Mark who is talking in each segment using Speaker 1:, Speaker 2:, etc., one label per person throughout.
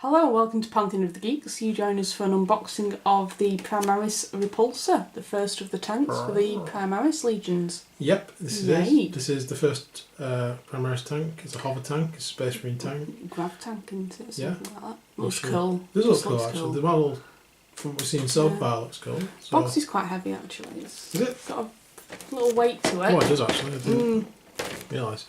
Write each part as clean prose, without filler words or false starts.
Speaker 1: Hello and welcome to Pantheon of the Geeks. You join us for an unboxing of the Primaris Repulsor, the first of the tanks for the Primaris Legions.
Speaker 2: Yep, this is it. This is the first Primaris tank. It's a hover tank, it's a Space Marine tank.
Speaker 1: Grav tank, isn't it? Something like that.
Speaker 2: Looks
Speaker 1: cool.
Speaker 2: This looks cool actually. Cool. The model from what we've seen so far looks cool.
Speaker 1: So. Box is quite heavy actually. It's got a little weight to it.
Speaker 2: Oh, it does actually. I didn't realise.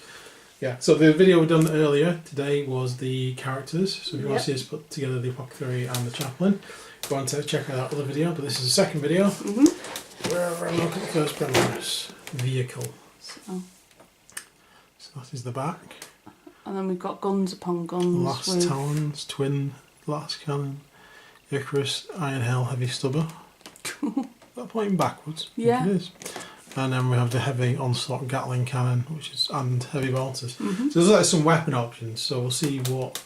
Speaker 2: Yeah, so the video we done earlier today was the characters. So if you want to see us put together the Apothecary and the Chaplain, go on to check out that other video. But this is the second video where we're going to look at the first Primaris vehicle. So that is the back.
Speaker 1: And then we've got guns upon guns.
Speaker 2: Last Talons, Twin, Last Cannon, Icarus, Iron Hell, Heavy Stubber. That pointing backwards.
Speaker 1: Yeah.
Speaker 2: It is. And then we have the heavy onslaught Gatling Cannon, and heavy bolters. So there's like some weapon options. So we'll see what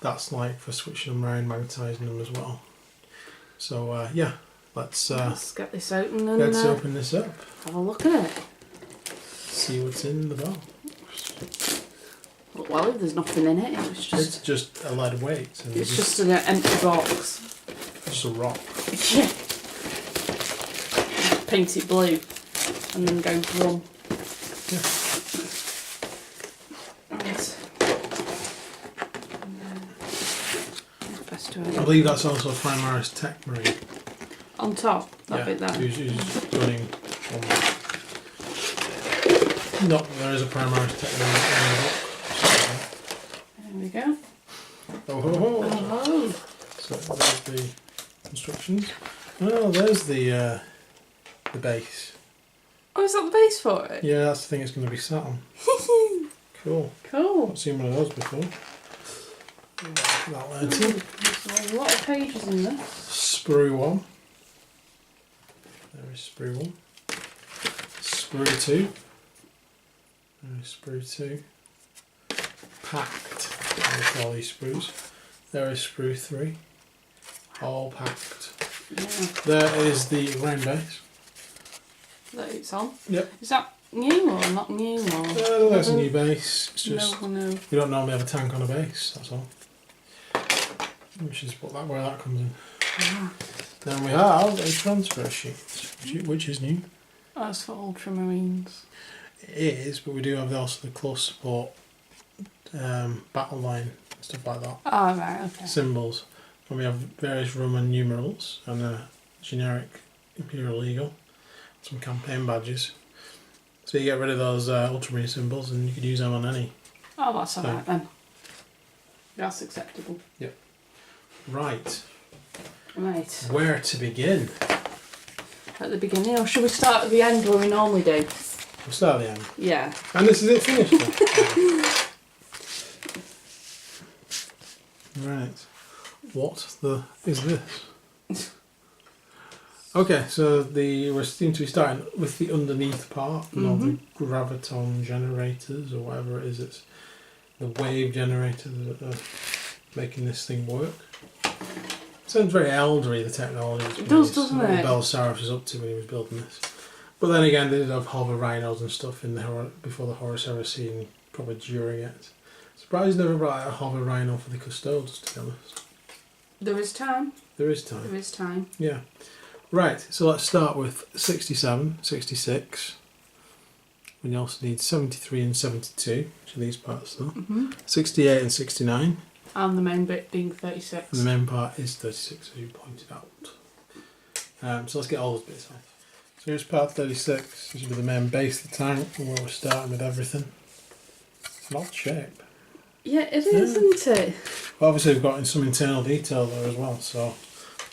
Speaker 2: that's like for switching them around, magnetising them as well. So yeah, let's
Speaker 1: get this open and
Speaker 2: let's open this up.
Speaker 1: Have a look at it.
Speaker 2: See what's in the box.
Speaker 1: Well, there's nothing in it.
Speaker 2: It's just a lead weight. And
Speaker 1: it's just an empty box.
Speaker 2: Just a rock.
Speaker 1: Yeah. Paint it blue. And then go drum.
Speaker 2: Yeah.
Speaker 1: Right.
Speaker 2: I believe that's also a Primaris Tech Marine.
Speaker 1: On top, that bit there.
Speaker 2: Who's running on that. No, there is a Primaris Tech Marine in the book.
Speaker 1: There we go.
Speaker 2: Oh ho ho!
Speaker 1: Oh.
Speaker 2: So there's the instructions. Oh, there's the base.
Speaker 1: Oh, is that the base for it?
Speaker 2: Yeah, that's the thing it's going to be sat on. Cool.
Speaker 1: Cool.
Speaker 2: I've seen one of those before. That lantern.
Speaker 1: There's a lot of pages in this.
Speaker 2: Sprue 1. There is Sprue 1. Sprue 2. There is Sprue 2. Packed. With all these sprues. There is Sprue 3. All packed.
Speaker 1: Yeah.
Speaker 2: There is the round base.
Speaker 1: That it's on?
Speaker 2: Yep.
Speaker 1: Is that new or not new? Or
Speaker 2: that's a new base. It's just
Speaker 1: no.
Speaker 2: we don't normally have a tank on a base, that's all. Which is where that comes in.
Speaker 1: Yeah.
Speaker 2: Then we have a transfer sheet, which is new.
Speaker 1: That's for Ultramarines.
Speaker 2: It is, but we do have also the close support battle line and stuff like that.
Speaker 1: Oh, right, okay.
Speaker 2: Symbols. And we have various Roman numerals and a generic Imperial Eagle. Some campaign badges. So you get rid of those Ultramarine symbols and you could use them on any.
Speaker 1: Oh, that's alright then. That's acceptable.
Speaker 2: Yep. Right.
Speaker 1: Right.
Speaker 2: Where to begin?
Speaker 1: At the beginning, or should we start at the end where we normally do?
Speaker 2: We'll start at the end.
Speaker 1: Yeah.
Speaker 2: And this is it finished then. Right. What is this? Okay, so we seem to be starting with the underneath part, of the Graviton Generators, or whatever it is. It's the wave generators that are making this thing work. Sounds very eldery, the technology.
Speaker 1: It does, doesn't it?
Speaker 2: What Belisarius was up to when he was building this. But then again, they did have hover rhinos and stuff in before the Horus Heresy and probably during it. Surprised they never brought out a hover rhino for the Custodes, to be honest.
Speaker 1: There is time.
Speaker 2: There is time.
Speaker 1: There is time.
Speaker 2: Yeah. Right, so let's start with 67, 66. We also need 73 and 72, which are these parts though. 68 and 69.
Speaker 1: And the main bit being 36.
Speaker 2: And the main part is 36, as you pointed out. So let's get all those bits off. So here's part 36. This will be the main base of the tank, and where we're starting with everything. It's an odd shape.
Speaker 1: Yeah, it is, isn't it?
Speaker 2: Well, obviously we've got some internal detail there as well, so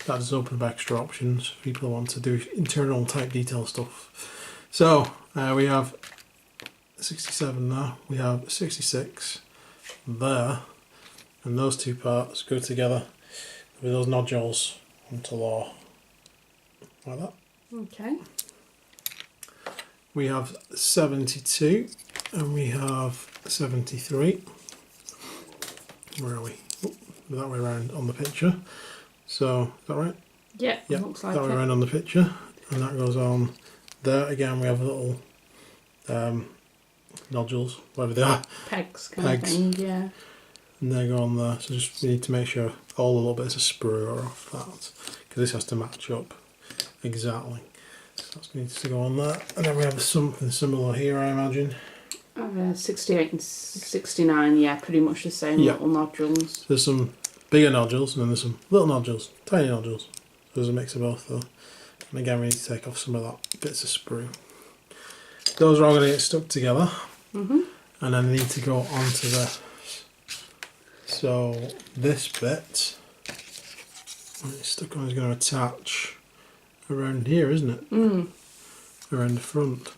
Speaker 2: that does open up extra options for people who want to do internal type detail stuff. So we have 67 there, we have 66 there, and those two parts go together with those nodules onto law, like that.
Speaker 1: Okay.
Speaker 2: We have 72 and we have 73. Where are we? Oh, that way around on the picture. So, is that right?
Speaker 1: Yeah,
Speaker 2: Yeah,
Speaker 1: looks like
Speaker 2: that way around on the picture. And that goes on there. Again, we have little nodules, whatever they are.
Speaker 1: Pegs kind of thing, yeah.
Speaker 2: and they go on there. So just we need to make sure all the little bits of sprue are off that, because this has to match up exactly. So that needs to go on there, and then we have something similar here, I imagine.
Speaker 1: 68 and 69, yeah, pretty much the same little nodules.
Speaker 2: There's some bigger nodules, and then there's some little nodules, tiny nodules. So there's a mix of both though. And again, we need to take off some of that bits of sprue. Those are all going to get stuck together, and then they need to go onto this. So this bit, when it's stuck on, is going to attach around here, isn't it? Around the front.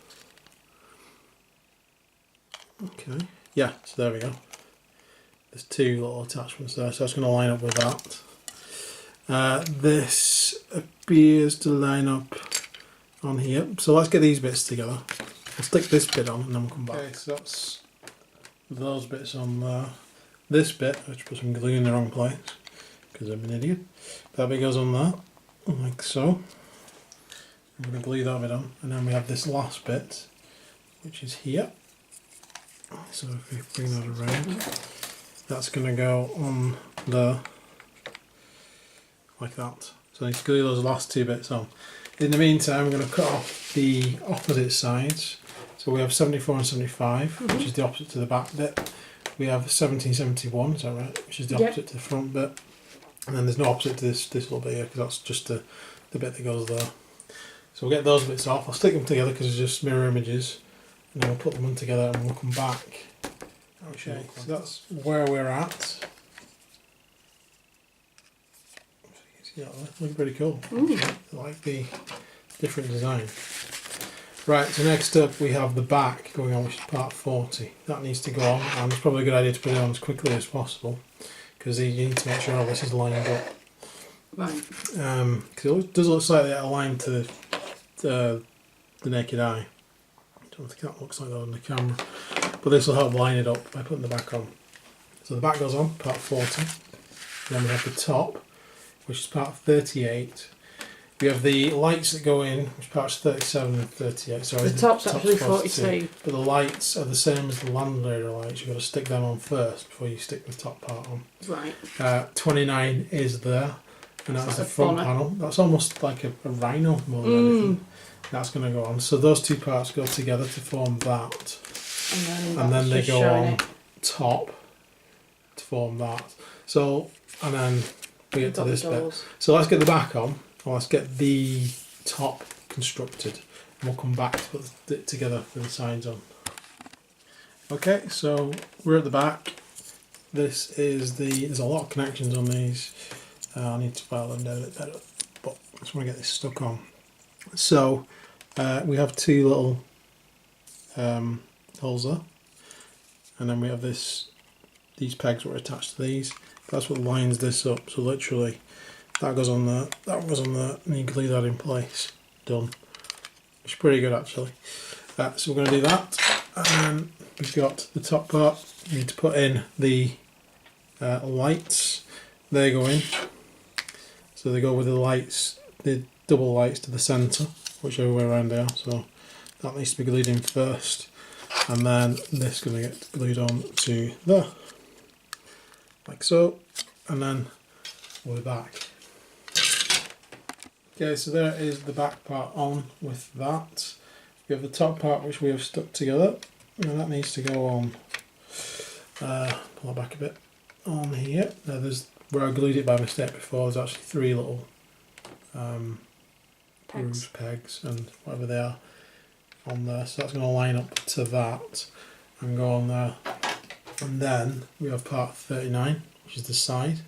Speaker 2: Okay, yeah, so there we go. There's two little attachments there, so that's going to line up with that. This appears to line up on here, so let's get these bits together. I'll stick this bit on and then we'll come back. Okay, so that's those bits on there. This bit, I just put some glue in the wrong place because I'm an idiot. That bit goes on there, like so. I'm going to glue that bit on, and then we have this last bit, which is here. So if we bring that around, that's going to go on there, like that. So I need to glue those last two bits on. In the meantime, I'm going to cut off the opposite sides. So we have 74 and 75, which is the opposite to the back bit. We have 1771, is that right? Which is the opposite to the front bit. And then there's no opposite to this little bit here, because that's just the bit that goes there. So we'll get those bits off. I'll stick them together because it's just mirror images. And then we'll put them in together and we'll come back. Okay, so that's where we're at. Yeah, that looks pretty cool. I like the different design. Right, so next up we have the back going on, which is part 40. That needs to go on, and it's probably a good idea to put it on as quickly as possible, because you need to make sure all this is lined up.
Speaker 1: Right.
Speaker 2: Because it does look slightly out of line to the naked eye. I don't think that looks like that on the camera. But this will help line it up by putting the back on. So the back goes on, part 40. Then we have the top, which is part 38. We have the lights that go in, which parts 37 and 38. Sorry,
Speaker 1: the top's actually 42.
Speaker 2: But the lights are the same as the landlady lights. You've got to stick them on first before you stick the top part on.
Speaker 1: Right.
Speaker 2: 29 is there, and that's the front panel. That's almost like a rhino more than anything. That's going to go on. So those two parts go together to form that. And then they go on top to form that. So, and then we get to this bit. So let's get the back on. Let's get the top constructed, and we'll come back to put it together with the sides on. Okay, so we're at the back. This is there's a lot of connections on these. I need to file them down a bit better, but I just want to get this stuck on. So we have two little holes there, and then we have these pegs that are attached to these. That's what lines this up. So literally, that goes on there, that goes on there, and you glue that in place. Done. It's pretty good actually. So we're going to do that, and then we've got the top part. You need to put in the lights. They go in. So they go with the lights, the double lights to the centre, whichever way around they are. So that needs to be glued in first, and then this is going to get glued on to there, like so, and then we'll be back. Okay, so there is the back part on with that. We have the top part which we have stuck together, and that needs to go on, pull it back a bit, on here. Now there's, where I glued it by mistake before, there's actually three little pegs and whatever they are on there, so that's going to line up to that and go on there. And then we have part 39, which is the side,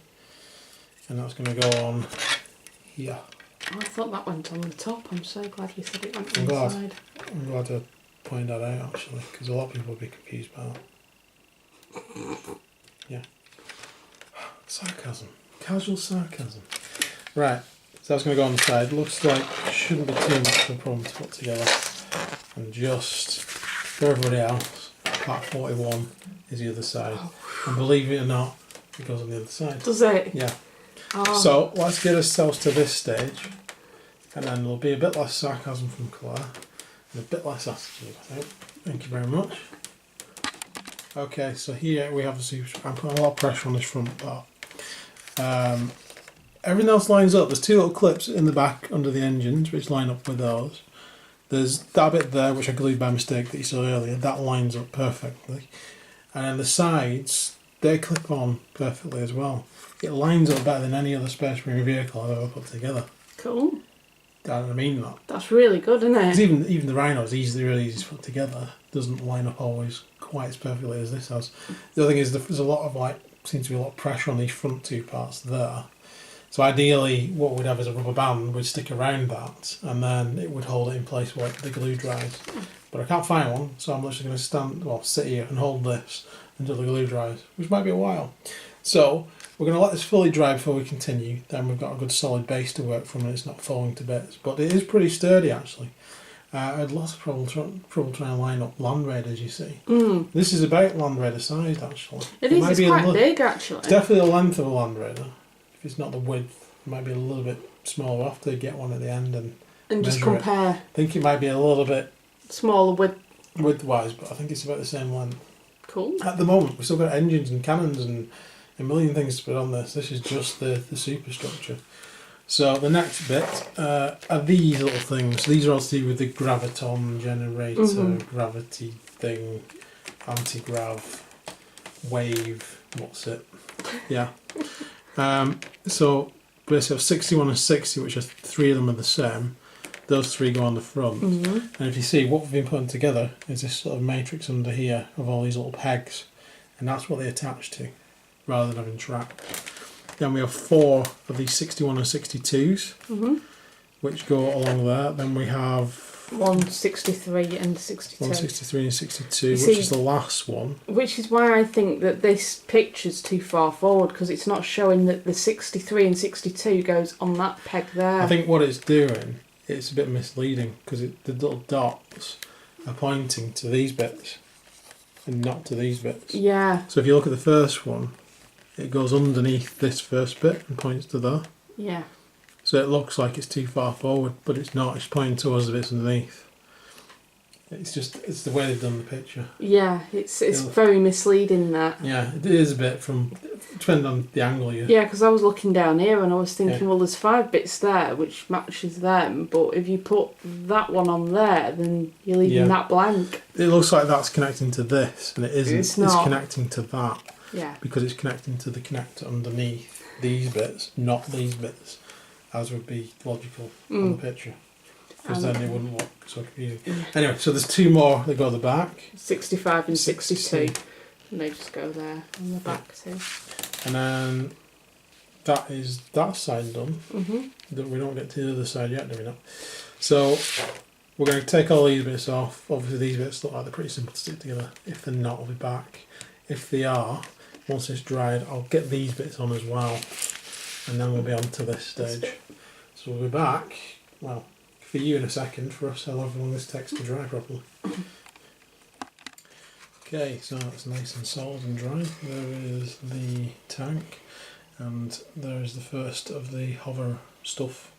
Speaker 2: and that's going to go on here.
Speaker 1: Oh, I thought that went on the top. I'm so glad you said it went on the side.
Speaker 2: I'm glad to point that out actually, because a lot of people would be confused by that. Yeah. Sarcasm. Casual sarcasm. Right, so that's going to go on the side. Looks like it shouldn't be too much of a problem to put together. And just for everybody else, part 41 is the other side. Oh. And believe it or not, it goes on the other side. Does
Speaker 1: it?
Speaker 2: Yeah. Oh. So let's get ourselves to this stage, and then there'll be a bit less sarcasm from Claire, and a bit less attitude, I think. Thank you very much. Okay, so here we have the super. I'm putting a lot of pressure on this front part. Everything else lines up. There's two little clips in the back under the engines which line up with those. There's that bit there which I glued by mistake that you saw earlier. That lines up perfectly. And then the sides, they clip on perfectly as well. It lines up better than any other Space Marine vehicle I've ever put together.
Speaker 1: Cool.
Speaker 2: I mean that.
Speaker 1: That's really good, isn't it?
Speaker 2: Because even the Rhino is really easy to put together. Doesn't line up always quite as perfectly as this has. The other thing is there's a lot of seems to be a lot of pressure on these front two parts there. So ideally, what we'd have is a rubber band would stick around that, and then it would hold it in place while the glue dries. But I can't find one, so I'm literally going to sit here and hold this until the glue dries, which might be a while. So we're going to let this fully dry before we continue. Then we've got a good solid base to work from, and it's not falling to bits. But it is pretty sturdy actually. I had lots of trouble trying to line up Land Raiders, you see. This is about Land Raider sized actually.
Speaker 1: It is, it's quite big actually.
Speaker 2: It's definitely the length of a Land Raider. If it's not the width, it might be a little bit smaller. We'll have to get one at the end and
Speaker 1: just compare.
Speaker 2: I think it might be a little bit
Speaker 1: smaller
Speaker 2: width-wise, but I think it's about the same length.
Speaker 1: Cool.
Speaker 2: At the moment, we've still got engines and cannons and a million things to put on this. This is just the superstructure. So the next bit are these little things. These are all to do with the Graviton Generator, gravity thing, anti-grav, wave, what's it? Yeah. So basically have 61 and 60, which are three of them are the same. Those three go on the front. And if you see, what we've been putting together is this sort of matrix under here of all these little pegs. And that's what they attach to, rather than having track. Then we have four of these 61 and 62s, which go along there. Then we have
Speaker 1: 163 and 62.
Speaker 2: 163 and 62, which is the last one.
Speaker 1: Which is why I think that this picture's too far forward, because it's not showing that the 63 and 62 goes on that peg there.
Speaker 2: I think what it's doing, it's a bit misleading, because the little dots are pointing to these bits and not to these bits.
Speaker 1: Yeah.
Speaker 2: So if you look at the first one, it goes underneath this first bit and points to there.
Speaker 1: Yeah.
Speaker 2: So it looks like it's too far forward, but it's not. It's pointing towards the bits underneath. It's the way they've done the picture.
Speaker 1: Yeah, it's very misleading that.
Speaker 2: Yeah, it is a bit depending on the angle you.
Speaker 1: Yeah, because I was looking down here and I was thinking, well, there's 5 bits there which matches them, but if you put that one on there, then you're leaving that blank.
Speaker 2: It looks like that's connecting to this, and it isn't.
Speaker 1: It's not.
Speaker 2: It's connecting to that.
Speaker 1: Yeah.
Speaker 2: Because it's connecting to the connector underneath these bits, not these bits, as would be logical on the picture. Because then it wouldn't look so confusing. Anyway, so there's two more that go at the back.
Speaker 1: 65 and 62. And they just go there on the back too.
Speaker 2: And then that is that side done. We don't get to the other side yet, do we not? So we're going to take all these bits off. Obviously these bits look like they're pretty simple to stick together. If they're not, I'll be back. If they are, once it's dried, I'll get these bits on as well. And then we'll be on to this stage. So we'll be back, well, for you in a second, for us however long this takes to dry properly. Okay, so that's nice and solid and dry. There is the tank, and there is the first of the hover stuff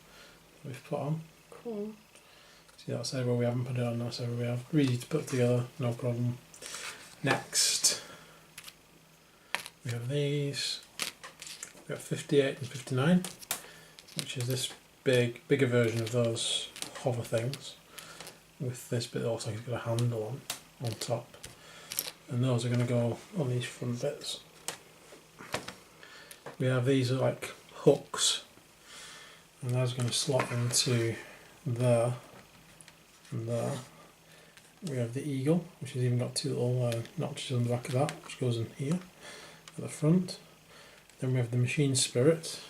Speaker 2: we've put on.
Speaker 1: Cool.
Speaker 2: See that side where we haven't put it on, that side where we have. Easy to put together, no problem. Next, we have these. We have 58 and 59, which is this bigger version of those hover things, with this bit also it's got a handle on top, and those are going to go on these front bits. We have these are like hooks, and those are going to slot into there and there. We have the eagle, which has even got two little notches on the back of that, which goes in here at the front. Then we have the machine spirit,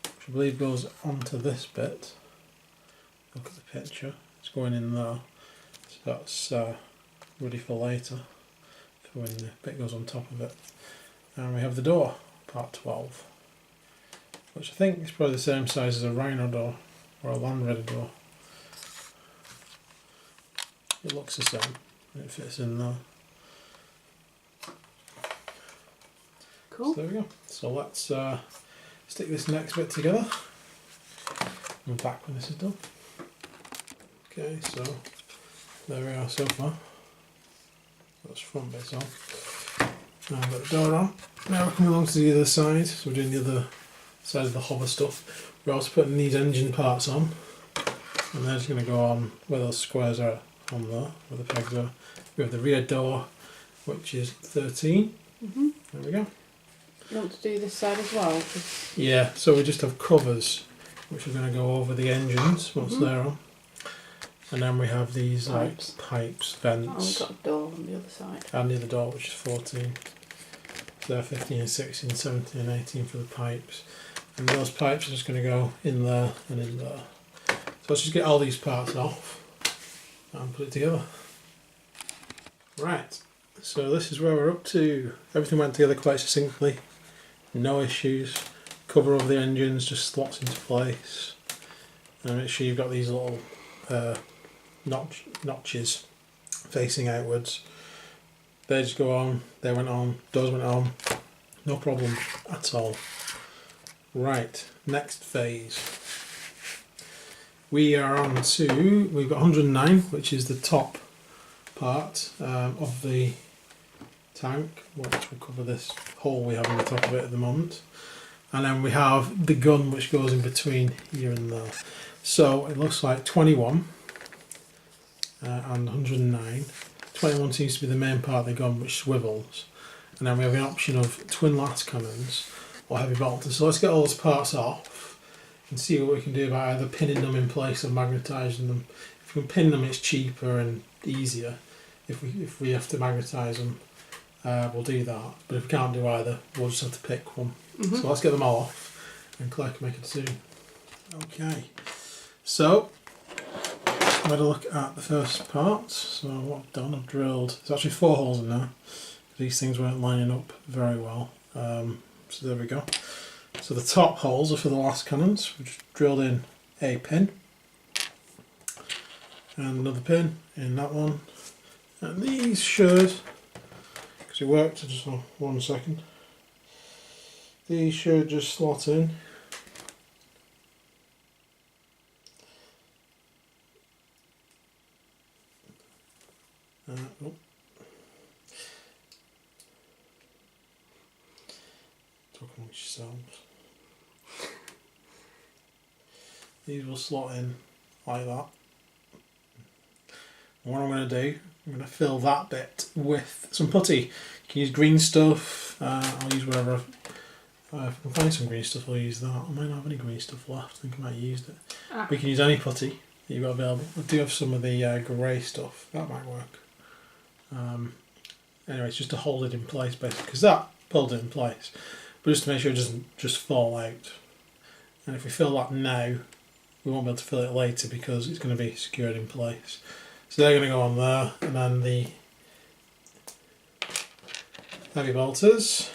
Speaker 2: which I believe goes onto this bit. Look at the picture, it's going in there. So that's ready for later, for when the bit goes on top of it. And we have the door, part 12, which I think is probably the same size as a Rhino door or a Land Raider door. It looks the same, and it fits in there.
Speaker 1: Cool.
Speaker 2: So there we go. So let's stick this next bit together. I'm back when this is done. Okay, so there we are so far. Those front bits on. Now I've got the door on. Now we're coming along to the other side, so we're doing the other side of the hover stuff. We're also putting these engine parts on, and they're just going to go on where those squares are on there, where the pegs are. We have the rear door, which is 13.
Speaker 1: Mm-hmm.
Speaker 2: There we go.
Speaker 1: You want to do this side as well?
Speaker 2: Yeah, so we just have covers, which are going to go over the engines once they're on. And then we have these pipes, vents.
Speaker 1: Oh, we've got a door on the other side.
Speaker 2: And the other door, which is 14. So they're 15 and 16, 17 and 18 for the pipes. And those pipes are just going to go in there and in there. So let's just get all these parts off and put it together. Right, so this is where we're up to. Everything went together quite succinctly. No issues. Cover over the engines just slots into place. And make sure you've got these little notches facing outwards. They just go on, they went on, doors went on, no problem at all. Right, next phase. We are on to, we've got 109, which is the top part of the tank, which will cover this hole we have in the top of it at the moment. And then we have the gun, which goes in between here and there. So it looks like 21 and 109. 21 seems to be the main part of the gun, which swivels. And then we have an option of twin latch cannons or heavy bolters. So let's get all those parts off and see what we can do about either pinning them in place or magnetising them. If we can pin them, it's cheaper and easier. If we have to magnetise them, we'll do that. But if we can't do either, we'll just have to pick one. So let's get them all off and Claire can make a decision. Okay, so I've had a look at the first part. So what I've done, I've drilled, there's actually 4 holes in there. These things weren't lining up very well. So there we go. So the top holes are for the last cannons. We just drilled in a pin and another pin in that one. And these should, because it worked, just 1 second. These should just slot in. Oh. Talk amongst yourselves. These will slot in like that. And what I'm going to do, I'm going to fill that bit with some putty. You can use green stuff. I'll use whatever. If I can find some green stuff, I'll use that. I might not have any green stuff left. I think I might have used it. We can use any putty that you've got available. I do have some of the grey stuff. That might work. Anyway, it's just to hold it in place basically, because that pulled it in place. But just to make sure it doesn't just fall out. And if we fill that now, we won't be able to fill it later because it's going to be secured in place. So they're going to go on there, and then the heavy bolters.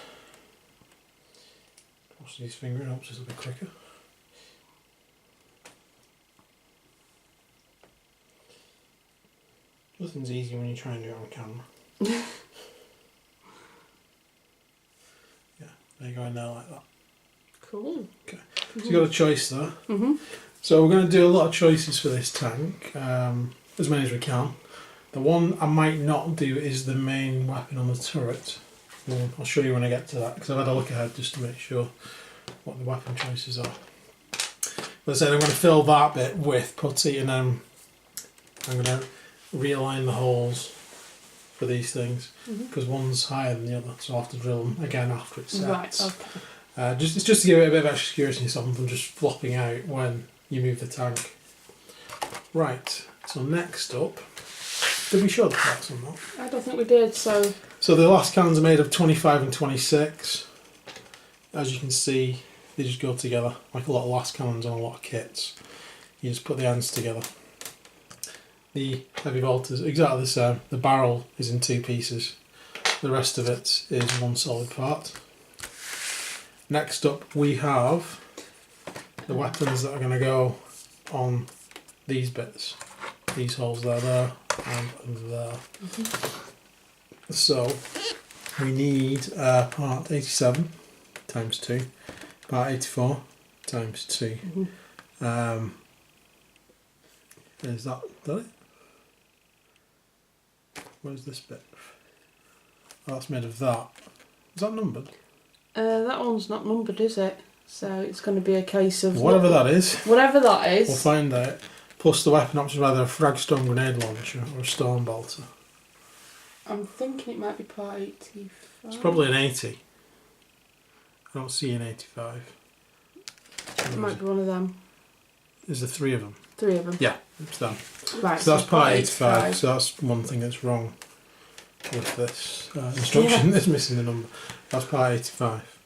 Speaker 2: Cross these fingers, helps us a bit quicker. Nothing's easy when you try and do it on camera. Yeah, there you go in there like that.
Speaker 1: Cool.
Speaker 2: Okay, so you've got a choice there. So we're going to do a lot of choices for this tank, as many as we can. The one I might not do is the main weapon on the turret. Well, I'll show you when I get to that, because I've had a look ahead just to make sure what the weapon choices are. As I said, I'm going to fill that bit with putty, and then I'm going to realign the holes for these things, because one's higher than the other, so I'll have to drill them again after it sets.
Speaker 1: Right, okay.
Speaker 2: It's just to give it a bit of extra security, so them just flopping out when you move the tank. Right, so next up, did we show the parts on that?
Speaker 1: I don't think we did, so
Speaker 2: the last cannons are made of 25 and 26. As you can see, they just go together, like a lot of last cannons on a lot of kits. You just put the ends together. The heavy bolters, exactly the same. The barrel is in 2 pieces. The rest of it is one solid part. Next up we have the weapons that are going to go on these bits. These holes there, and there. So we need part 87 times 2, part 84 times 2. Is that it? Where's this bit? Oh, that's made of that. Is that numbered?
Speaker 1: That one's not numbered, is it? So it's going to be a case of...
Speaker 2: Whatever that is.
Speaker 1: Whatever that is.
Speaker 2: We'll find out. Plus the weapon option is either a Firestorm grenade launcher or a storm bolter.
Speaker 1: I'm thinking it might be part 85.
Speaker 2: It's probably an 80. I don't see an 85.
Speaker 1: It might be one of them.
Speaker 2: Is there 3 of them?
Speaker 1: 3 of them.
Speaker 2: Yeah, it's them.
Speaker 1: Right,
Speaker 2: so that's part 85. So that's one thing that's wrong with this instruction. It's missing the number. That's part 85.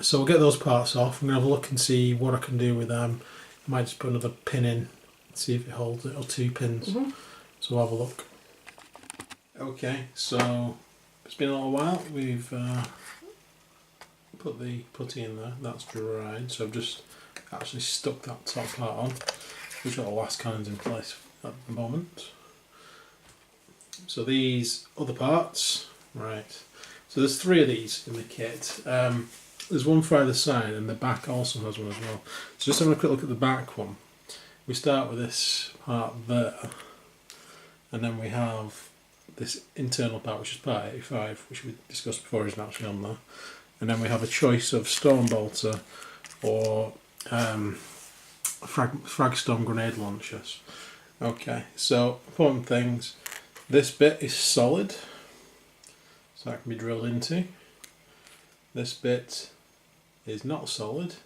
Speaker 2: So we'll get those parts off. I'm going to have a look and see what I can do with them. I might just put another pin in, see if it holds it, or 2 pins. So we'll have a look. Okay, so it's been a little while. We've put the putty in there. That's dried. So I've just actually stuck that top part on. We've got the last cannons in place at the moment. So these other parts, right. So there's 3 of these in the kit. There's one for either side, and the back also has one as well. So just having a quick look at the back one. We start with this part there, and then we have this internal part, which is part 85, which we discussed before, isn't actually on there. And then we have a choice of storm bolter or Firestorm grenade launchers. Okay, so important things. This bit is solid, so that can be drilled into. This bit is not solid,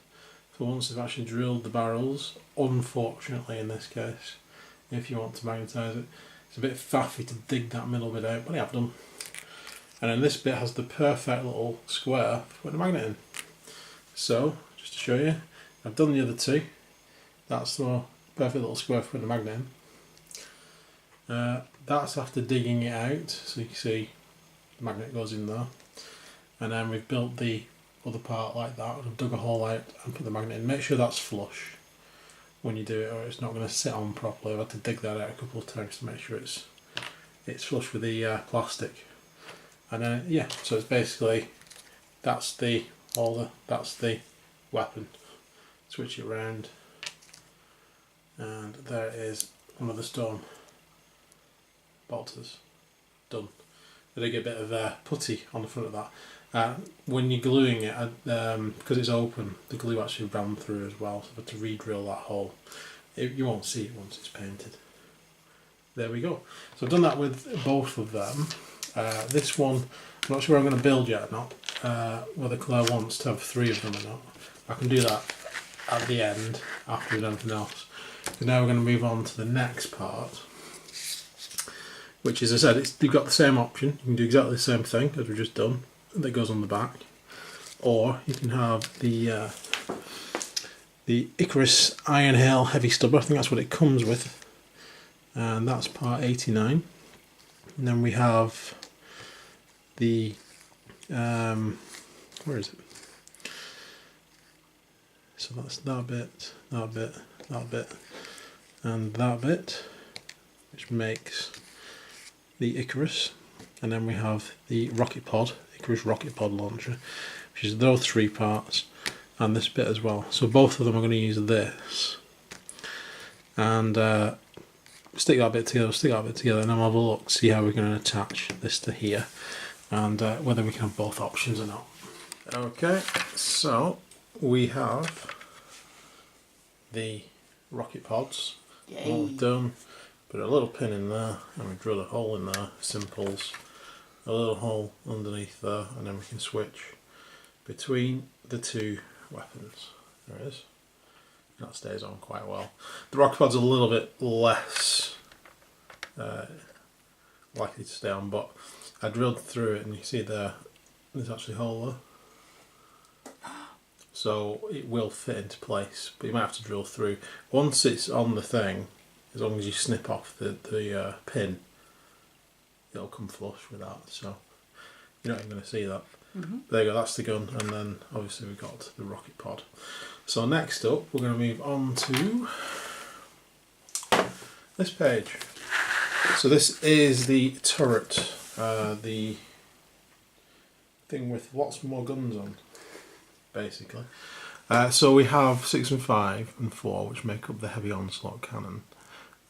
Speaker 2: so once they've actually drilled the barrels, unfortunately in this case, if you want to magnetise it, it's a bit faffy to dig that middle bit out, but I have done. And then this bit has the perfect little square for putting a magnet in. So, just to show you, I've done the other 2. That's the perfect little square for putting a magnet in. That's after digging it out, so you can see the magnet goes in there. And then we've built the other part like that. I've dug a hole out and put the magnet in. Make sure that's flush when you do it, or it's not going to sit on properly. I've had to dig that out a couple of times to make sure it's flush with the plastic. And then yeah, so it's basically that's the weapon. Switch it round, and there it is, one of the storm bolters done. I did get a bit of putty on the front of that. When you're gluing it, because it's open, the glue actually ran through as well, so I had to re-drill that hole. You won't see it once it's painted. There we go. So I've done that with both of them. This one, I'm not sure I'm going to build yet or not, whether Claire wants to have 3 of them or not. I can do that at the end, after we've done anything else. So now we're going to move on to the next part, which, as I said, you've got the same option. You can do exactly the same thing as we've just done, that goes on the back, or you can have the Icarus Iron Hail Heavy Stubber. I think that's what it comes with, and that's part 89. And then we have the where is it? So that's that bit, that bit, that bit, and that bit, which makes the Icarus. And then we have the rocket pod, Icarus rocket pod launcher, which is those 3 parts, and this bit as well. So both of them are going to use this, and stick that bit together, and then we'll have a look, see how we're going to attach this to here, and whether we can have both options or not. Okay, so we have the rocket pods all done. Put a little pin in there, and we drill a hole in there, simples, a little hole underneath there, and then we can switch between the 2 weapons. There it is. That stays on quite well. The rocket pod's a little bit less likely to stay on, but I drilled through it, and you see there's actually a hole there. So it will fit into place, but you might have to drill through. Once it's on the thing, as long as you snip off the pin, it'll come flush with that, so you're not even going to see that. There you go, that's the gun, and then obviously we've got the rocket pod. So next up, we're going to move on to this page. So this is the turret, the thing with lots more guns on, basically. So we have 6 and 5 and 4, which make up the heavy onslaught cannon.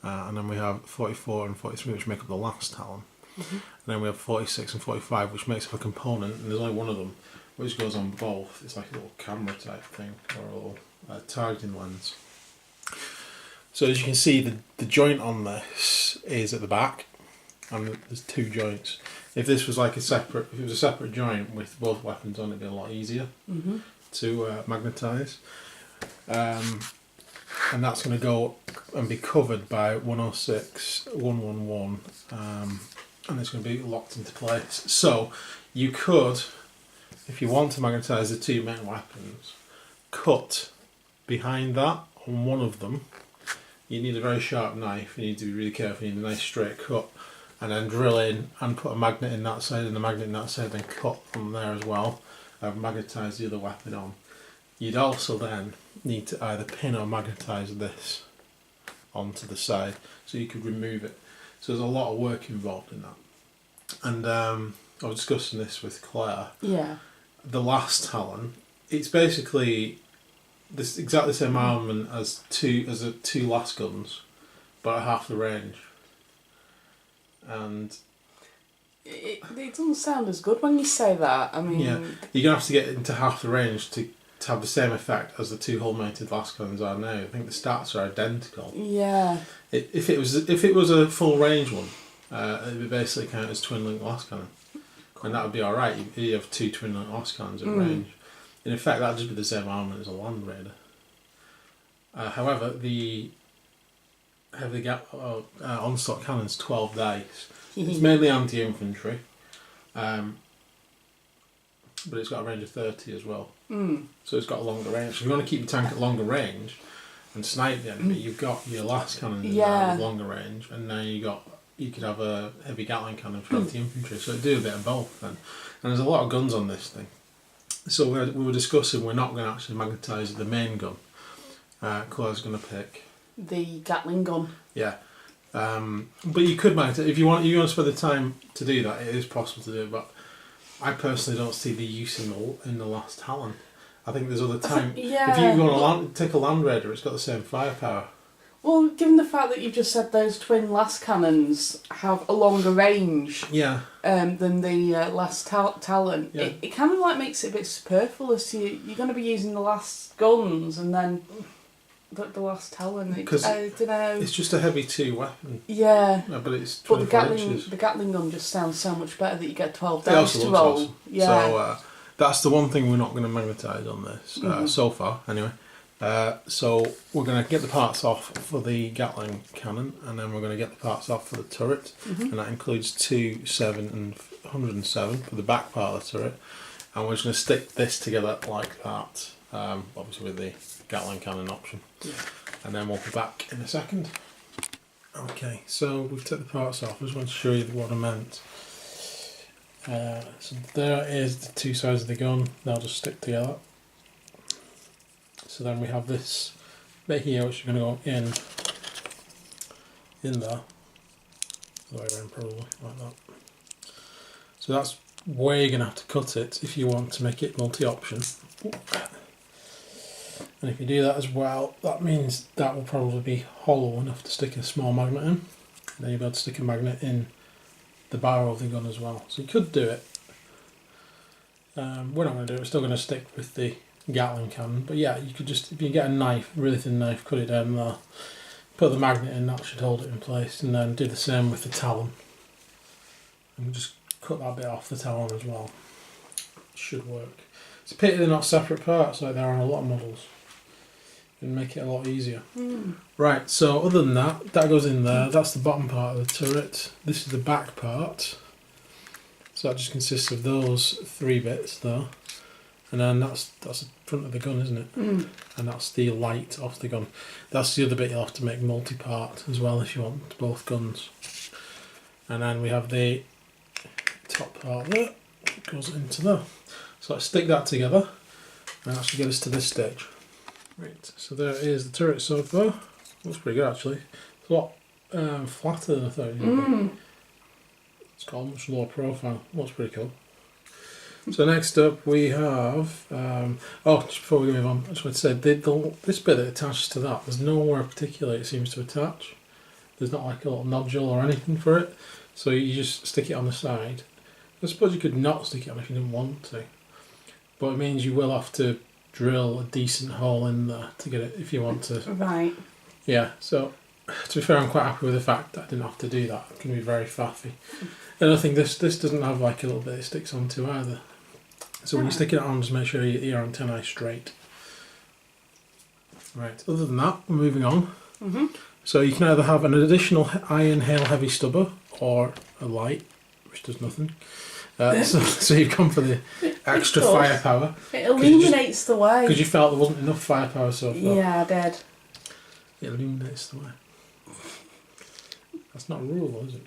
Speaker 2: And then we have 44 and 43, which make up the last talon. And then we have 46 and 45, which makes up a component, and there's only one of them, which goes on both. It's like a little camera type thing, or a little targeting lens. So as you can see, the joint on this is at the back, and there's two joints. If this was like if it was a separate joint with both weapons on, it'd be a lot easier to magnetise. And that's going to go and be covered by 106, 111, and it's going to be locked into place. So you could, if you want to magnetise the two main weapons, cut behind that on one of them. You need a very sharp knife, you need to be really careful, you need a nice straight cut, and then drill in and put a magnet in that side and the magnet in that side, then cut from there as well, magnetise the other weapon on. You'd also then need to either pin or magnetise this onto the side so you could remove it. So there's a lot of work involved in that. And I was discussing this with Claire.
Speaker 1: Yeah.
Speaker 2: The last Talon, it's basically this exactly the same armament as the two last guns, but at half the range. And
Speaker 1: it doesn't sound as good when you say that. I mean,
Speaker 2: yeah, you're gonna have to get into half the range to have the same effect as the two hull-mounted last guns are now. I think the stats are identical.
Speaker 1: Yeah.
Speaker 2: If it was a full range one, it would basically count as twin link last cannon, and that would be all right. You have two twin link last cannons at range. And in fact, that'd just be the same armament as a Land Raider. However, the heavy onslaught cannon's 12 dice. It's mainly anti-infantry, but it's got a range of 30 as well. So it's got a longer range. So if you want to keep your tank at longer range and snipe the enemy, you've got your last cannon in there with longer range, and now you could have a heavy Gatling cannon for anti-infantry. So it'd do a bit of both then. And there's a lot of guns on this thing. So we were discussing we're not going to actually magnetise the main gun. Claire's going to pick
Speaker 1: the Gatling gun.
Speaker 2: Yeah. But you could magnetise if you want to spend the time to do that. It is possible to do it, but I personally don't see the use in the last Talon. I think there's other time. If you go take a Land Raider, it's got the same firepower.
Speaker 1: Well, given the fact that you've just said those twin last cannons have a longer range than the last Talon, it kind of like makes it a bit superfluous. You're going to be using the last guns and then the last Talon. I don't know.
Speaker 2: It's just a heavy 2 weapon.
Speaker 1: Yeah.
Speaker 2: But it's 24 inches.
Speaker 1: The Gatling gun just sounds so much better that you get 12 dice to roll.
Speaker 2: Awesome. Yeah. So that's the one thing we're not going to magnetise on this so far, anyway. So we're going to get the parts off for the Gatling cannon, and then we're going to get the parts off for the turret, and that includes 2, 7 and 107 for the back part of the turret, and we're just going to stick this together like that, obviously with the Gatling cannon option, and then we'll be back in a second. Okay, so we've took the parts off. I just want to show you what I meant. So there is the two sides of the gun, they'll just stick together. So then we have this bit here which is going to go in there, the way around probably, like that. So that's where you're going to have to cut it if you want to make it multi-option. And if you do that as well, that means that will probably be hollow enough to stick a small magnet in. And then you'll be able to stick a magnet in the barrel of the gun as well. So you could do it. We're not going to do it, we're still going to stick with the Gatling cannon, but yeah, you could just, if you get a knife, a really thin knife, cut it down there, put the magnet in, that should hold it in place, and then do the same with the Talon. And just cut that bit off the Talon as well. It should work. It's a pity they're not separate parts like they are on a lot of models. And make it a lot easier. Right, so other than that goes in there. That's the bottom part of the turret. This is the back part. So that just consists of those 3 bits there. And then that's the front of the gun, isn't it? And that's the light off the gun. That's the other bit you'll have to make multi-part as well if you want both guns. And then we have the top part there. It goes into there. So let's stick that together and that should get us to this stage. Right, so there is the turret so far. Looks pretty good actually. It's a lot flatter than I thought it would be. It's got a much lower profile. Looks pretty cool. So next up we have, just before we move on, I just want to say, this bit that attaches to that, there's nowhere particular it seems to attach. There's not like a little nodule or anything for it. So you just stick it on the side. I suppose you could not stick it on if you didn't want to, but it means you will have to drill a decent hole in there to get it if you want to.
Speaker 1: Right.
Speaker 2: Yeah, so to be fair, I'm quite happy with the fact that I didn't have to do that. It can be very faffy. And I think this doesn't have like a little bit it sticks onto either. So when you stick it on, just make sure your antennae is straight. Right, other than that, we're moving on. So you can either have an additional iron hail heavy stubber or a light, which does nothing. So you've gone for the extra firepower.
Speaker 1: It illuminates the way.
Speaker 2: Because you felt there wasn't enough firepower so far.
Speaker 1: Yeah, I did.
Speaker 2: It illuminates the way. That's not a rule, is it?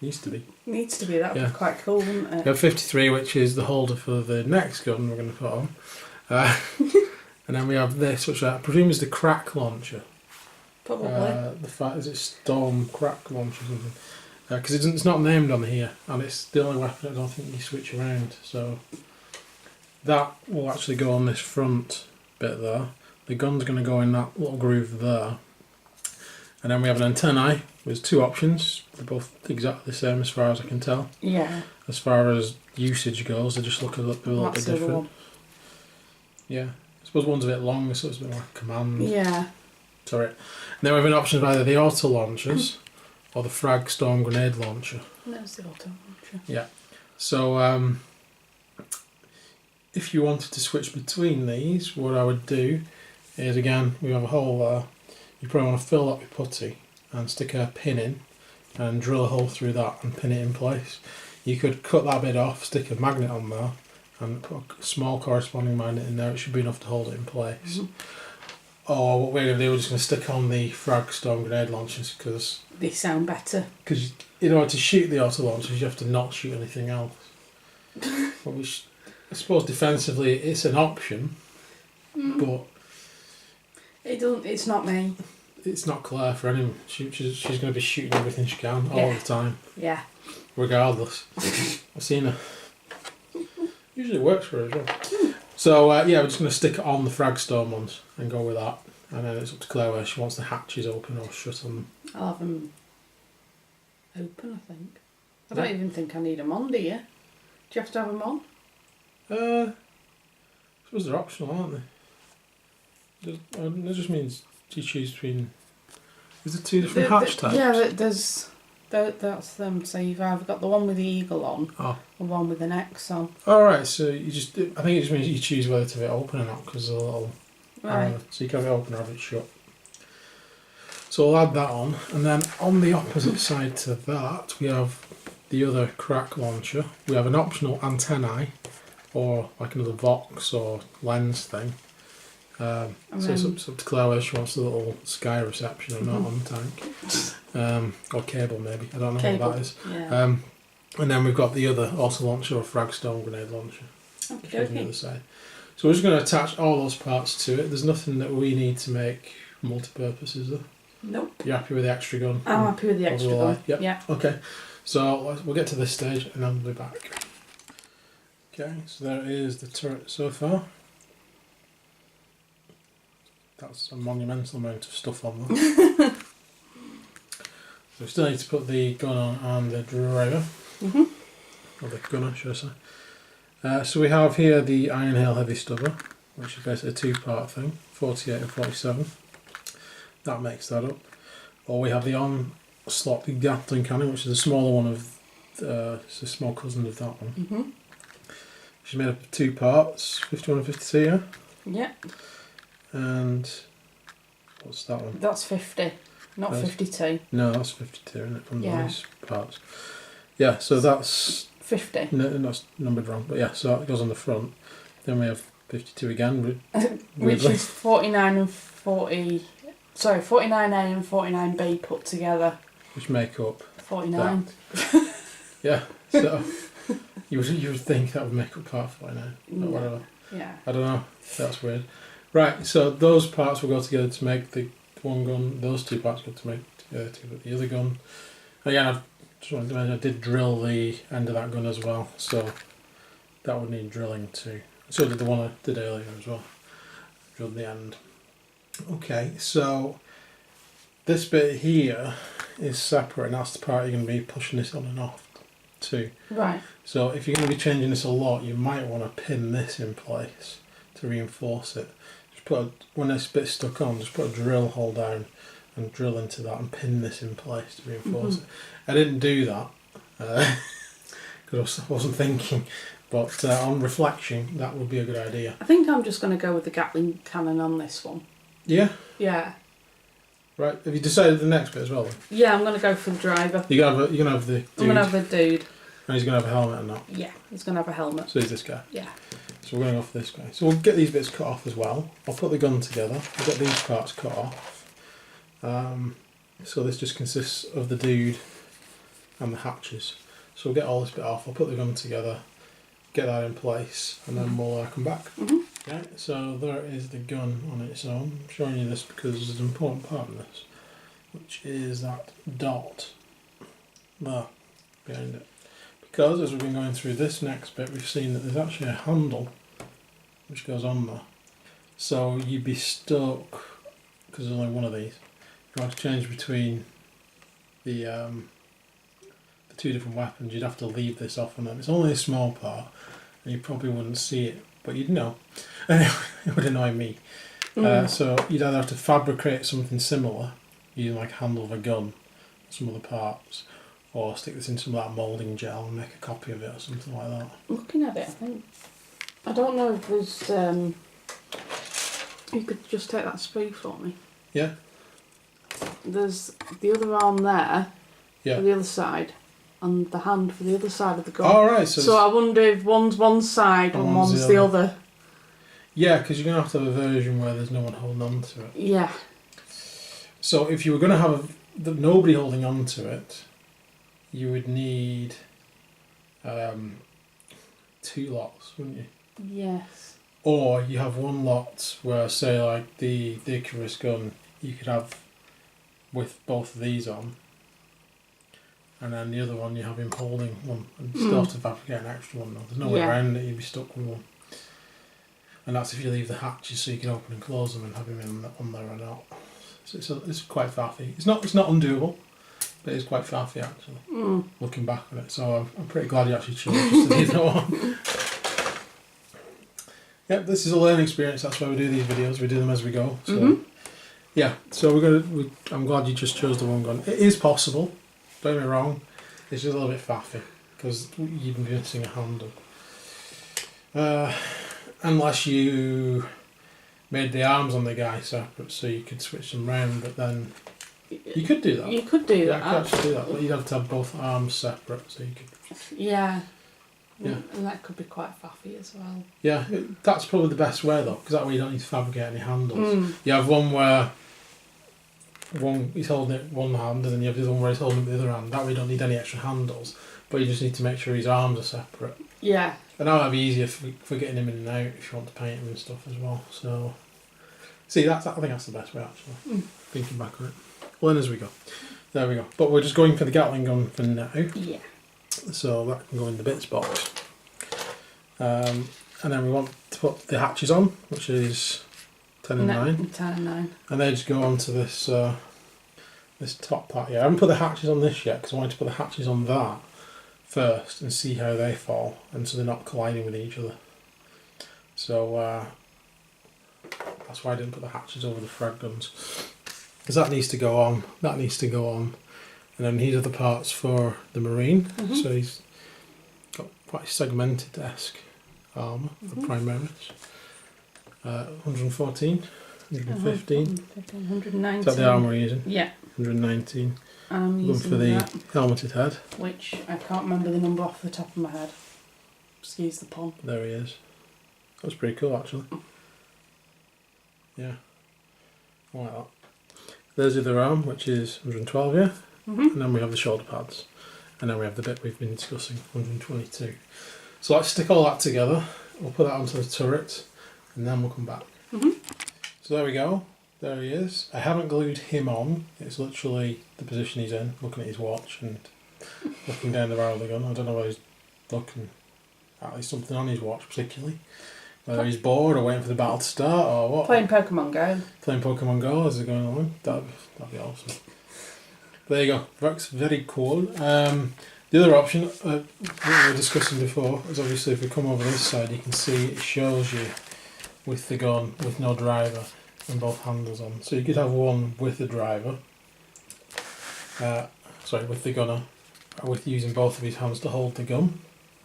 Speaker 2: Needs to be.
Speaker 1: Needs to be. That would be quite cool, wouldn't it?
Speaker 2: We have 53, which is the holder for the next gun we're going to put on. And then we have this, which I presume is the crack launcher.
Speaker 1: Probably.
Speaker 2: Is it Storm Crack Launcher or something? Because it's not named on here, and it's the only weapon I don't think you switch around. So that will actually go on this front bit there. The gun's going to go in that little groove there. And then we have an antennae with two options. They're both exactly the same as far as I can tell.
Speaker 1: Yeah.
Speaker 2: As far as usage goes, they just look a little bit different. Yeah. I suppose one's a bit long, so it's a bit like a command.
Speaker 1: Yeah.
Speaker 2: Sorry. And then we have an option of either the auto launchers or the frag storm grenade launcher.
Speaker 1: There's the auto launcher.
Speaker 2: Yeah. So if you wanted to switch between these, what I would do is, again, we have a hole there. You probably want to fill up your putty and stick a pin in and drill a hole through that and pin it in place. You could cut that bit off, stick a magnet on there and put a small corresponding magnet in there. It should be enough to hold it in place. Or what we're going to do, we're just going to stick on the frag storm grenade launchers because
Speaker 1: they sound better.
Speaker 2: Because in order to shoot the auto launchers, you have to not shoot anything else. Which I suppose defensively it's an option, but
Speaker 1: it's not me.
Speaker 2: It's not Claire for anyone. She's going to be shooting everything she can all the time.
Speaker 1: Yeah.
Speaker 2: Regardless. I've seen her. Usually works for her as well. So yeah, we're just going to stick it on the frag storm ones and go with that. And then it's up to Claire where she wants the hatches open or shut on them.
Speaker 1: I'll have them open, I think. I don't even think I need them on, do you? Do you have to have them on?
Speaker 2: I suppose they're optional, aren't they? That just means you choose between... Is there two different hatch types?
Speaker 1: Yeah, that's them. So you've either got the one with the eagle on or one with an X on.
Speaker 2: Alright, so I think it just means you choose whether to have it open or not because there's a little...
Speaker 1: Right.
Speaker 2: So you can have it open or have it shut. So I'll add that on, and then on the opposite side to that we have the other crack launcher. We have an optional antennae or like another Vox or lens thing. So it's up to Claire whether she wants the little sky reception or not on the tank. Or cable maybe, I don't know what that is.
Speaker 1: Yeah.
Speaker 2: And then we've got the other auto launcher or frag storm grenade launcher.
Speaker 1: Okay.
Speaker 2: On the other side. So we're just going to attach all those parts to it. There's nothing that we need to make multi-purpose, is there?
Speaker 1: Nope.
Speaker 2: You're happy with the extra gun?
Speaker 1: I'm happy with the extra gun.
Speaker 2: Yep.
Speaker 1: Yeah.
Speaker 2: Okay. So we'll get to this stage and then we'll be back. Okay, so there is the turret so far. That's a monumental amount of stuff on there. So we still need to put the gun on and the driver. Or the gunner, should I say. So we have here the Iron Hail Heavy Stubber, which is basically a two-part thing, 48 and 47. That makes that up. Or we have the on-slot Gatling Cannon, which is a smaller one of, it's a small cousin of that one. Which is made up of two parts, 51 and 52, yeah?
Speaker 1: Yeah.
Speaker 2: And what's that one?
Speaker 1: That's 50, not 52.
Speaker 2: No, that's 52, isn't it, from those parts? Yeah, so that's...
Speaker 1: 50.
Speaker 2: No, that's numbered wrong, but yeah, so that goes on the front. Then we have 52 again.
Speaker 1: Which is 49 and 40... Sorry, 49A and 49B put together.
Speaker 2: Which make up...
Speaker 1: 49.
Speaker 2: Yeah, so... you would think that would make up part 49, or whatever.
Speaker 1: Yeah.
Speaker 2: I don't know, that's weird. Right, so those parts will go together to make the one gun, those two parts go to make together to make the other gun. Again, I just wanted to mention I did drill the end of that gun as well, so that would need drilling too. So did the one I did earlier as well. Drilled the end. Okay, so this bit here is separate, and that's the part you're going to be pushing this on and off to.
Speaker 1: Right.
Speaker 2: So if you're going to be changing this a lot, you might want to pin this in place to reinforce it. Just when this bit's stuck on, just put a drill hole down and drill into that and pin this in place to reinforce it. I didn't do that because I wasn't thinking, but on reflection, that would be a good idea.
Speaker 1: I think I'm just going to go with the Gatling Cannon on this one.
Speaker 2: Yeah?
Speaker 1: Yeah.
Speaker 2: Right, have you decided the next bit as well then?
Speaker 1: Yeah, I'm going to go for the driver.
Speaker 2: You're going to have the dude.
Speaker 1: I'm going to have the dude.
Speaker 2: And he's going to have a helmet or not?
Speaker 1: Yeah, he's going to have a helmet.
Speaker 2: So he's this guy?
Speaker 1: Yeah.
Speaker 2: So we're going to go for this guy. So we'll get these bits cut off as well. I'll put the gun together. I'll get these parts cut off. So this just consists of the dude and the hatches. So we'll get all this bit off. I'll put the gun together, get that in place, and then we'll come back. Okay, so there is the gun on its own. I'm showing you this because there's an important part in this, which is that dot there behind it. Because as we've been going through this next bit, we've seen that there's actually a handle which goes on there. So you'd be stuck, because there's only one of these, if you want to change between the two different weapons, you'd have to leave this off on them. It's only a small part, and you probably wouldn't see it, but you'd know. It would annoy me. So you'd either have to fabricate something similar, using like a handle of a gun, some other parts, or stick this in some of that moulding gel and make a copy of it or something like that.
Speaker 1: Looking at it, I don't know if there's, you could just take that sprue for me.
Speaker 2: Yeah.
Speaker 1: There's the other arm there, for the other side, and the hand for the other side of the gun.
Speaker 2: Oh, right.
Speaker 1: So I wonder if one's one side and one's the other.
Speaker 2: Yeah, because you're going to have a version where there's no one holding on to it.
Speaker 1: Yeah.
Speaker 2: So if you were going to have nobody holding on to it, you would need 2 lots, wouldn't you?
Speaker 1: Yes.
Speaker 2: Or you have one lot where, say, like the Icarus gun, you could have with both of these on, and then the other one you have him holding one, and still have to fabricate an extra one. There's no way around it, you'd be stuck with one. And that's if you leave the hatches so you can open and close them and have him on there or not. So it's quite faffy. It's not undoable, but it's quite faffy actually. Looking back on it, so I'm pretty glad you actually chose just to leave that one. Yep, this is a learning experience. That's why we do these videos. We do them as we go. So yeah, so I'm glad you just chose the one gun. It is possible. Don't get me wrong. It's just a little bit faffy because you'd be missing a handle. Unless you made the arms on the guy separate, so you could switch them round. But then you could do that.
Speaker 1: You could do that.
Speaker 2: You could actually do that, but you'd have to have both arms separate, so you could.
Speaker 1: Yeah. Yeah. And that could be quite faffy as well.
Speaker 2: Yeah, that's probably the best way though, because that way you don't need to fabricate any handles. You have one where he's holding it one hand, and then you have the other one where he's holding it with the other hand. That way you don't need any extra handles, but you just need to make sure his arms are separate. Yeah. And that'll be easier for getting him in and out if you want to paint him and stuff as well. So, see, I think that's the best way actually. Thinking back on it. Learn as we go. There we go. But we're just going for the Gatling gun for now. Yeah. So that can go in the bits box. And then we want to put the hatches on, which is 10 and 9.
Speaker 1: 10 and 9.
Speaker 2: And they just go onto this this top part here. I haven't put the hatches on this yet because I wanted to put the hatches on that first and see how they fall, and so they're not colliding with each other. So that's why I didn't put the hatches over the frag guns, because that needs to go on. That needs to go on. And then these are the parts for the Marine. So he's got quite segmented-esque armour for Primaris. 114, 115.
Speaker 1: 119.
Speaker 2: Is that the armour we're using?
Speaker 1: Yeah.
Speaker 2: 119.
Speaker 1: I'm
Speaker 2: Going
Speaker 1: using
Speaker 2: for the
Speaker 1: that,
Speaker 2: helmeted head.
Speaker 1: which I can't remember the number off the top of my head. Excuse the pun.
Speaker 2: There he is. That was pretty cool actually. Yeah. I like that. There's the other arm, which is 112, yeah? And then we have the shoulder pads. And then we have the bit we've been discussing, 122. So let's stick all that together. We'll put that onto the turret, and then we'll come back. So there we go. There he is. I haven't glued him on. It's literally the position he's in, looking at his watch and looking down the barrel of the gun. I don't know whether he's looking at least something on his watch particularly. Whether he's bored or waiting for the battle to start or what.
Speaker 1: Playing Pokemon Go.
Speaker 2: Playing Pokemon Go as they're going along. That'd be awesome. there you go. That's very cool. The other option, what we were discussing before, is obviously if we come over this side, you can see it shows you with the gun, with no driver, and both handles on. So you could have one with the driver, with the gunner, with using both of his hands to hold the gun.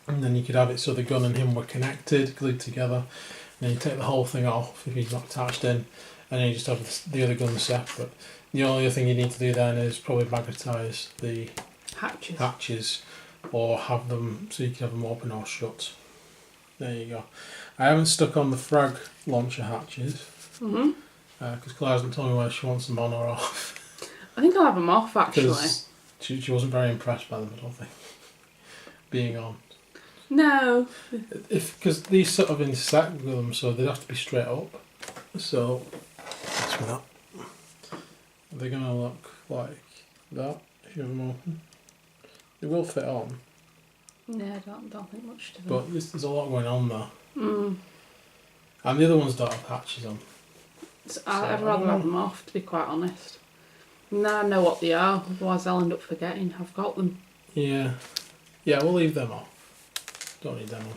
Speaker 2: And then you could have it so the gun and him were connected, glued together. And then you take the whole thing off if he's not attached in, and then you just have the other gun separate. The only other thing you need to do then is probably magnetise the hatches, or have them so you can have them open or shut. There you go. I haven't stuck on the frag launcher hatches because Claire hasn't told me whether she wants them on or off.
Speaker 1: I think I'll have them off actually.
Speaker 2: She wasn't very impressed by them, I don't think, being on.
Speaker 1: No.
Speaker 2: Because these sort of intersect with them, so they'd have to be straight up. So that's that. They're going to look like that if you have them open. They will fit on.
Speaker 1: No, I don't think much to them.
Speaker 2: But there's a lot going on there.
Speaker 1: Mm.
Speaker 2: And the other ones don't have hatches on.
Speaker 1: I'd rather have them off, to be quite honest. Now I know what they are, otherwise I'll end up forgetting I've got them.
Speaker 2: Yeah. Yeah, we'll leave them off. Don't need them on.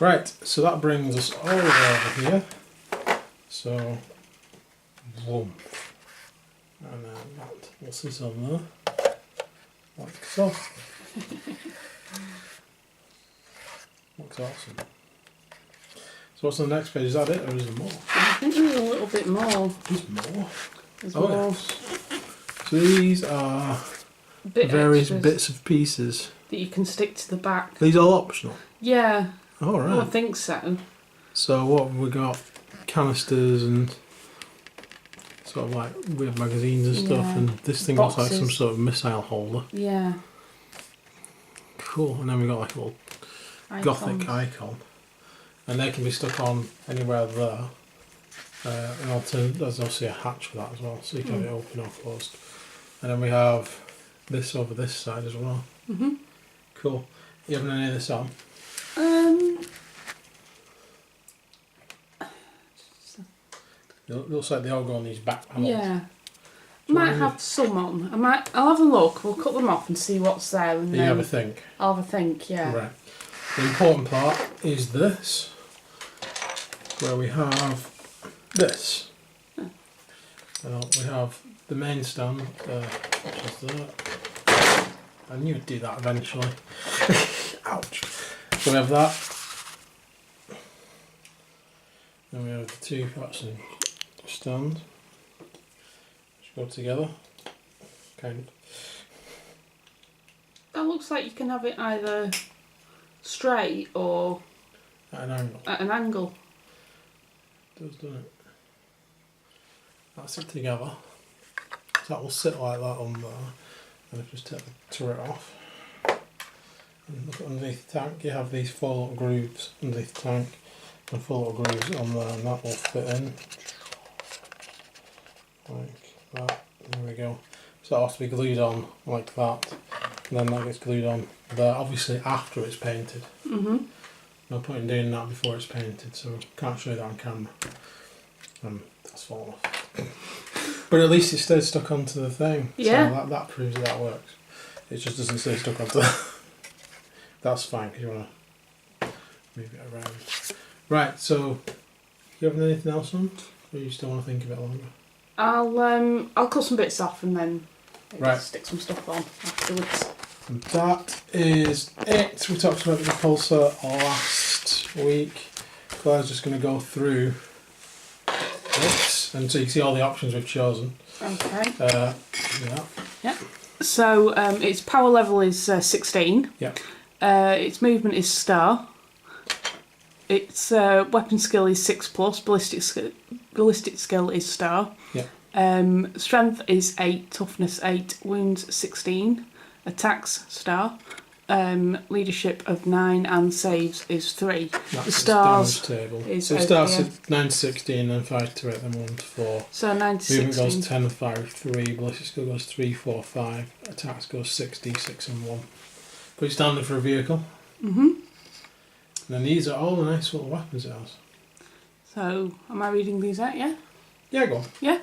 Speaker 2: Right, so that brings us all the way over here. So, boom. And then that, what's this on there? Like so. Looks awesome. So what's on the next page? Is that it, or is there more?
Speaker 1: I think there's a little bit more.
Speaker 2: There's more?
Speaker 1: There's more.
Speaker 2: Yes. So these are various bits of pieces
Speaker 1: that you can stick to the back.
Speaker 2: These are all optional?
Speaker 1: Yeah.
Speaker 2: Oh, right.
Speaker 1: Well, I think so.
Speaker 2: So what have we got? Canisters and sort of like weird magazines and stuff, and this thing looks like some sort of missile holder.
Speaker 1: Yeah.
Speaker 2: Cool. And then we got like a little gothic icon, and they can be stuck on anywhere there. And there's obviously a hatch for that as well, so you can have it open or closed. And then we have this over this side as well.
Speaker 1: Mhm.
Speaker 2: Cool. You having any of this on? It looks like they all go on these back panels.
Speaker 1: Yeah. Might have some on. I'll have a look. We'll cut them off and see what's there, and
Speaker 2: then you have a think.
Speaker 1: I'll have a think. Yeah.
Speaker 2: Right. The important part is this, where we have this. We have the main stand, which is that. I knew it'd do that eventually. Ouch. So we have that. Then we have the two parts in stand. Which go together. Kind of.
Speaker 1: That looks like you can have it either straight or
Speaker 2: at an angle.
Speaker 1: At an angle.
Speaker 2: It does, doesn't it? That's it together. So that will sit like that on there. And if you just take the turret off. And look underneath the tank, you have these 4 little grooves underneath the tank. And 4 little grooves on there, and that will fit in. Like that. There we go. So that has to be glued on like that. And then that gets glued on there, obviously after it's painted. No point in doing that before it's painted, so can't show you that on camera. That's fallen off. But at least it stays stuck onto the thing.
Speaker 1: Yeah.
Speaker 2: So that proves that works. It just doesn't stay stuck onto that. That's fine, because you want to move it around. Right, so, you have anything else on? Or you still want to think a bit longer?
Speaker 1: I'll cut some bits off and then stick some stuff on afterwards.
Speaker 2: And that is it. We talked about the Repulsor last week. Claire's just going to go through this, and so you can see all the options we've chosen.
Speaker 1: Okay.
Speaker 2: Yeah.
Speaker 1: So its power level is 16.
Speaker 2: Yeah.
Speaker 1: Its movement is star. Its weapon skill is 6+. Ballistic skill is star.
Speaker 2: Yeah.
Speaker 1: Strength is 8. Toughness 8. Wounds 16. Attacks star. Leadership of 9 and saves is 3.
Speaker 2: That's
Speaker 1: the stars
Speaker 2: table.
Speaker 1: Is
Speaker 2: so it starts at 9 to 16, then 5 to 8, then 1 to 4.
Speaker 1: So 9 to 16.
Speaker 2: Movement goes 10, 5, 3. Ballistic skill goes 3, 4, 5. Attacks goes 60, 6 and 1. Pretty standard for a vehicle.
Speaker 1: And
Speaker 2: then these are all the nice little weapons it has.
Speaker 1: So, am I reading these out, yeah?
Speaker 2: Yeah, go on.
Speaker 1: Yeah.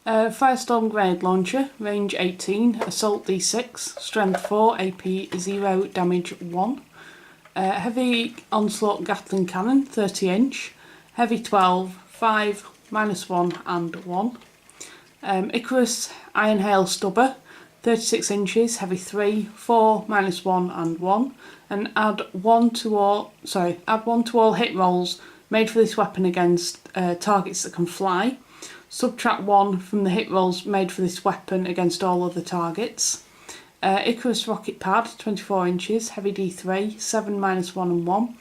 Speaker 1: Firestorm Grenade Launcher, range 18, assault D6, strength 4, AP 0, damage 1. Heavy Onslaught Gatling Cannon, 30 inch, heavy 12, 5, -1 and 1. Icarus Iron Hail Stubber, 36 inches, heavy 3, 4, -1 and 1. And add one to all hit rolls made for this weapon against targets that can fly. Subtract 1 from the hit rolls made for this weapon against all other targets. Icarus Rocket Pad, 24 inches, heavy D3, 7, -1 and 1.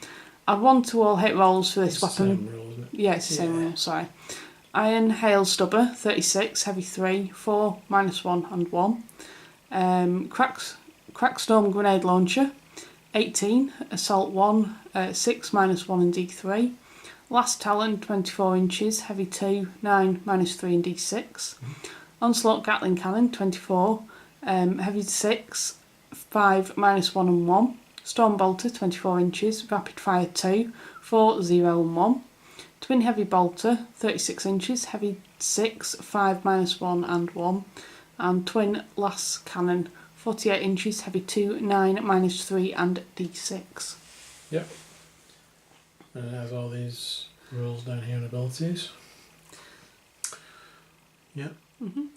Speaker 1: Add 1 to all hit rolls for this weapon.
Speaker 2: Same rule, isn't it?
Speaker 1: Yeah, it's the same rule, sorry. Iron Hail Stubber, 36, heavy 3, 4, -1 and 1. Crackstorm Grenade Launcher, 18, assault 1, 6, -1 and D3. Last Talon, 24 inches, heavy 2, 9, -3 and D6. Onslaught Gatling Cannon, 24, heavy 6, 5, -1 and 1. Storm Bolter, 24 inches, rapid fire 2, 4, 0 and 1. Twin Heavy Bolter, 36 inches, heavy 6, 5, -1 and 1. And Twin Las Cannon, 48 inches, heavy 2, 9, -3 and D6.
Speaker 2: Yep. And it has all these rules down here and abilities. Yep. In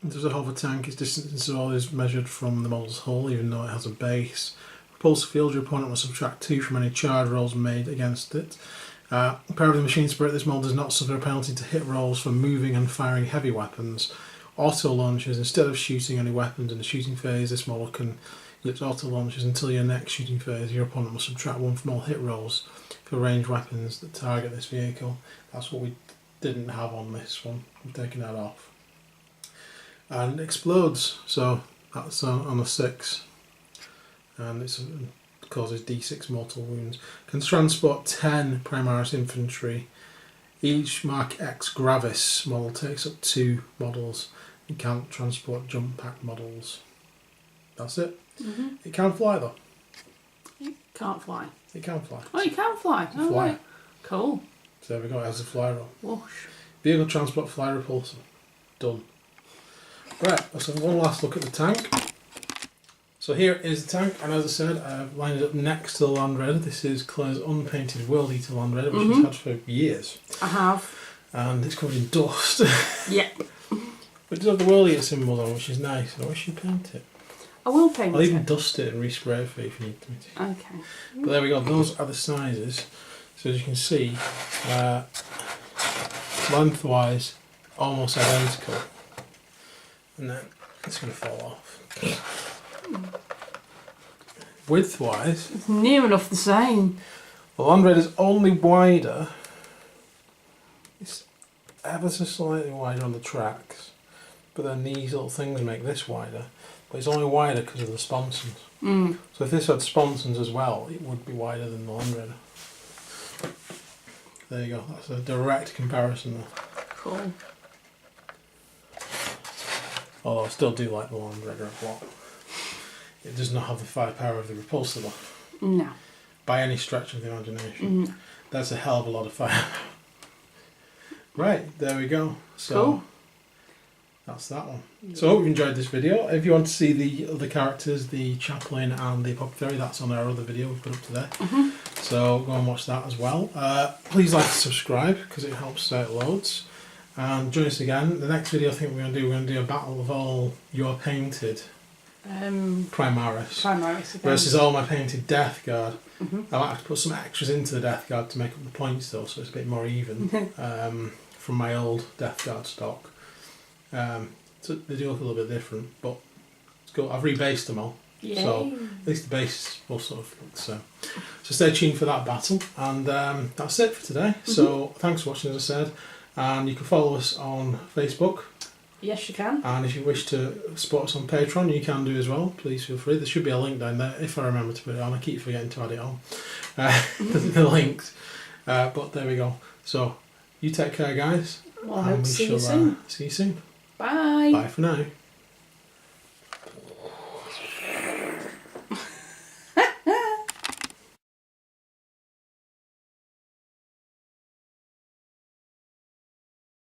Speaker 2: terms of hover tank, its distance to all is measured from the model's hull, even though it has a base. Repulsor field, your opponent will subtract 2 from any charge rolls made against it. Power of the Machine Spirit, this model does not suffer a penalty to hit rolls for moving and firing heavy weapons. Auto launches, instead of shooting any weapons in the shooting phase, this model can use auto launches until your next shooting phase. Your opponent must subtract 1 from all hit rolls for ranged weapons that target this vehicle. That's what we didn't have on this one. We've taken that off. And it explodes, so that's on a 6. And it causes D6 mortal wounds. Can transport 10 Primaris infantry. Each Mark X Gravis model takes up 2 models. You can't transport jump pack models. That's it. It can fly though.
Speaker 1: It can't fly.
Speaker 2: It can fly.
Speaker 1: Oh, you can fly.
Speaker 2: Oh, fly.
Speaker 1: Right. Cool.
Speaker 2: So there we go, it has a fly roll.
Speaker 1: Whoosh.
Speaker 2: Vehicle transport fly repulsor. Done. Right, let's have one last look at the tank. So here is the tank, and as I said, I've lined it up next to the Land Raider. This is Claire's unpainted World Eater Land Raider, which she's had for years.
Speaker 1: I have.
Speaker 2: And it's covered in dust.
Speaker 1: Yeah.
Speaker 2: But it does have the World Eater symbol on, which is nice. I wish you'd paint it.
Speaker 1: I will paint it.
Speaker 2: I'll even dust it and respray it for you if you need me to.
Speaker 1: Okay.
Speaker 2: But there we go, those are the sizes. So as you can see, lengthwise, almost identical. And then it's going to fall off. Width-wise,
Speaker 1: It's near enough the same.
Speaker 2: the Land Raider's only wider. It's ever so slightly wider on the tracks, but then these little things make this wider. But it's only wider because of the sponsons. So if this had sponsons as well, it would be wider than the Land Raider. There you go. That's a direct comparison there.
Speaker 1: Cool.
Speaker 2: Although I still do like the Land Raider a lot. It does not have the firepower of the Repulsor though.
Speaker 1: No.
Speaker 2: By any stretch of the imagination.
Speaker 1: No.
Speaker 2: That's a hell of a lot of firepower. Right, there we go. So
Speaker 1: Cool.
Speaker 2: that's that one. So I hope you enjoyed this video. If you want to see the other characters, the Chaplain and the Apothecary, that's on our other video we put up today. So go and watch that as well. Please like and subscribe because it helps out loads. And join us again. The next video I think we're going to do a battle of all your painted Primaris
Speaker 1: again.
Speaker 2: versus all my painted Death Guard. I might have to put some extras into the Death Guard to make up the points though, so it's a bit more even from my old Death Guard stock. So they do look a little bit different, but it's cool. I've rebased them all.
Speaker 1: Yay.
Speaker 2: So at least the base will sort of look the same. So stay tuned for that battle, and that's it for today. So thanks for watching, as I said, and you can follow us on Facebook.
Speaker 1: Yes, you can.
Speaker 2: And if you wish to support us on Patreon, you can do as well. Please feel free. There should be a link down there if I remember to put it on. I keep forgetting to add it on. The links. But there we go. So you take care, guys.
Speaker 1: Well, I hope to see you soon.
Speaker 2: See you soon.
Speaker 1: Bye.
Speaker 2: Bye for now.